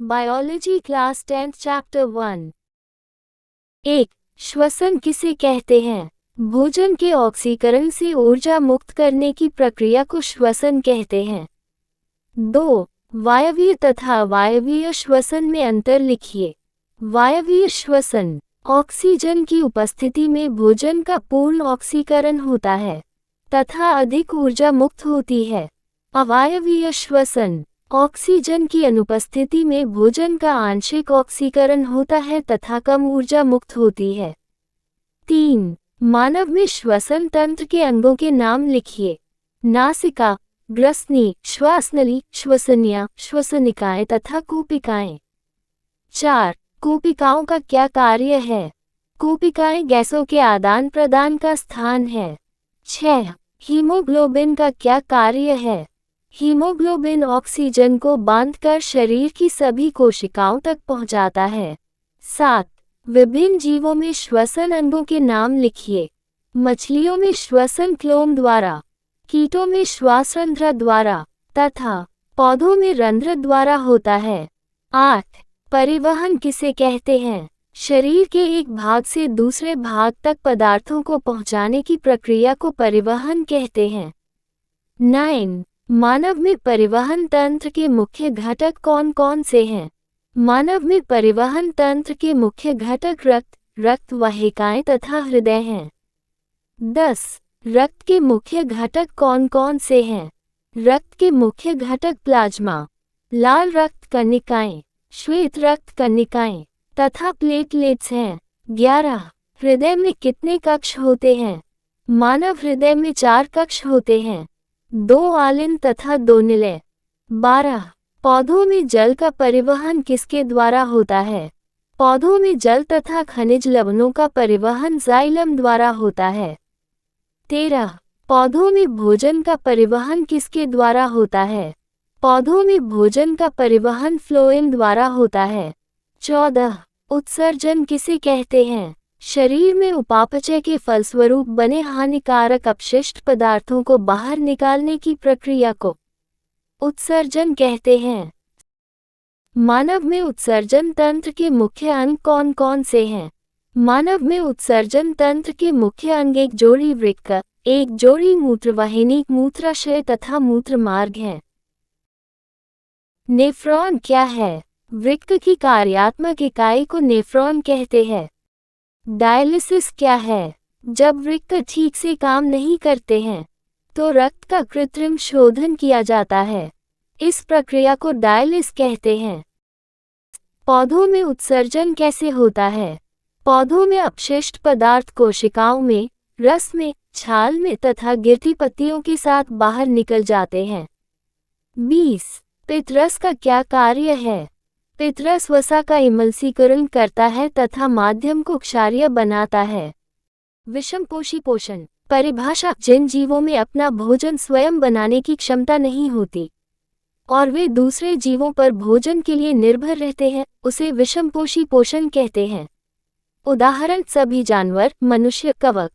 Biology class 10 chapter 1। 1. श्वसन किसे कहते हैं? भोजन के ऑक्सीकरण से ऊर्जा मुक्त करने की प्रक्रिया को श्वसन कहते हैं। 2. वायवीय तथा अवायवीय श्वसन में अंतर लिखिए। वायवीय श्वसन, ऑक्सीजन की उपस्थिति में भोजन का पूर्ण ऑक्सीकरण होता है तथा अधिक ऊर्जा मुक्त होती है। अवायवीय श्वसन, ऑक्सीजन की अनुपस्थिति में भोजन का आंशिक ऑक्सीकरण होता है तथा कम ऊर्जा मुक्त होती है। 3. मानव में श्वसन तंत्र के अंगों के नाम लिखिए। नासिका, ग्रसनी, श्वासनली, श्वसनिया, श्वसनिकाएं तथा कूपिकाएं। 4. कूपिकाओं का क्या कार्य है? कूपिकाएं गैसों के आदान प्रदान का स्थान है। 6. हीमोग्लोबिन का क्या कार्य है? हीमोग्लोबिन ऑक्सीजन को बांधकर शरीर की सभी कोशिकाओं तक पहुंचाता है। 7. विभिन्न जीवों में श्वसन अंगों के नाम लिखिए। मछलियों में श्वसन क्लोम द्वारा, कीटों में श्वासरंध्र द्वारा तथा पौधों में रंध्र द्वारा होता है। 8. परिवहन किसे कहते हैं? शरीर के एक भाग से दूसरे भाग तक पदार्थों को पहुंचाने की प्रक्रिया को परिवहन कहते हैं। 9. मानव में परिवहन तंत्र के मुख्य घटक कौन कौन से हैं? मानव में परिवहन तंत्र के मुख्य घटक रक्त वाहिकाएं तथा हृदय हैं। 10. रक्त के मुख्य घटक कौन कौन से हैं? रक्त के मुख्य घटक प्लाज्मा, लाल रक्त कणिकाएं, श्वेत रक्त कणिकाएं तथा प्लेटलेट्स हैं। 11. हृदय में कितने कक्ष होते हैं? मानव हृदय में 4 कक्ष होते हैं, 2 आलिन तथा 2 निलय। 12. पौधों में जल का परिवहन किसके द्वारा होता है? पौधों में जल तथा खनिज लवणों का परिवहन जाइलम द्वारा होता है। 13. पौधों में भोजन का परिवहन किसके द्वारा होता है? पौधों में भोजन का परिवहन फ्लोएम द्वारा होता है। 14. उत्सर्जन किसे कहते हैं? शरीर में उपापचय के फलस्वरूप बने हानिकारक अपशिष्ट पदार्थों को बाहर निकालने की प्रक्रिया को उत्सर्जन कहते हैं। मानव में उत्सर्जन तंत्र के मुख्य अंग कौन कौन से हैं? मानव में उत्सर्जन तंत्र के मुख्य अंग एक जोड़ी वृक्क, एक जोड़ी मूत्रवाहिनी, मूत्राशय तथा मूत्र मार्ग हैं। नेफ्रॉन क्या है? वृक्क की कार्यात्मक इकाई को नेफ्रॉन कहते हैं। डायलिसिस क्या है? जब वृक्क ठीक से काम नहीं करते हैं तो रक्त का कृत्रिम शोधन किया जाता है। इस प्रक्रिया को डायलिस कहते हैं। पौधों में उत्सर्जन कैसे होता है? पौधों में अपशिष्ट पदार्थ कोशिकाओं में, रस में, छाल में तथा गिरती पत्तियों के साथ बाहर निकल जाते हैं। 20. पित्तरस का क्या कार्य है? पित्तरस वसा का इमल्सीकरण करता है तथा माध्यम को क्षारीय बनाता है। विषमपोषी पोषण परिभाषा, जिन जीवों में अपना भोजन स्वयं बनाने की क्षमता नहीं होती और वे दूसरे जीवों पर भोजन के लिए निर्भर रहते हैं, उसे विषमपोषी पोषण कहते हैं। उदाहरण सभी जानवर, मनुष्य, कवक।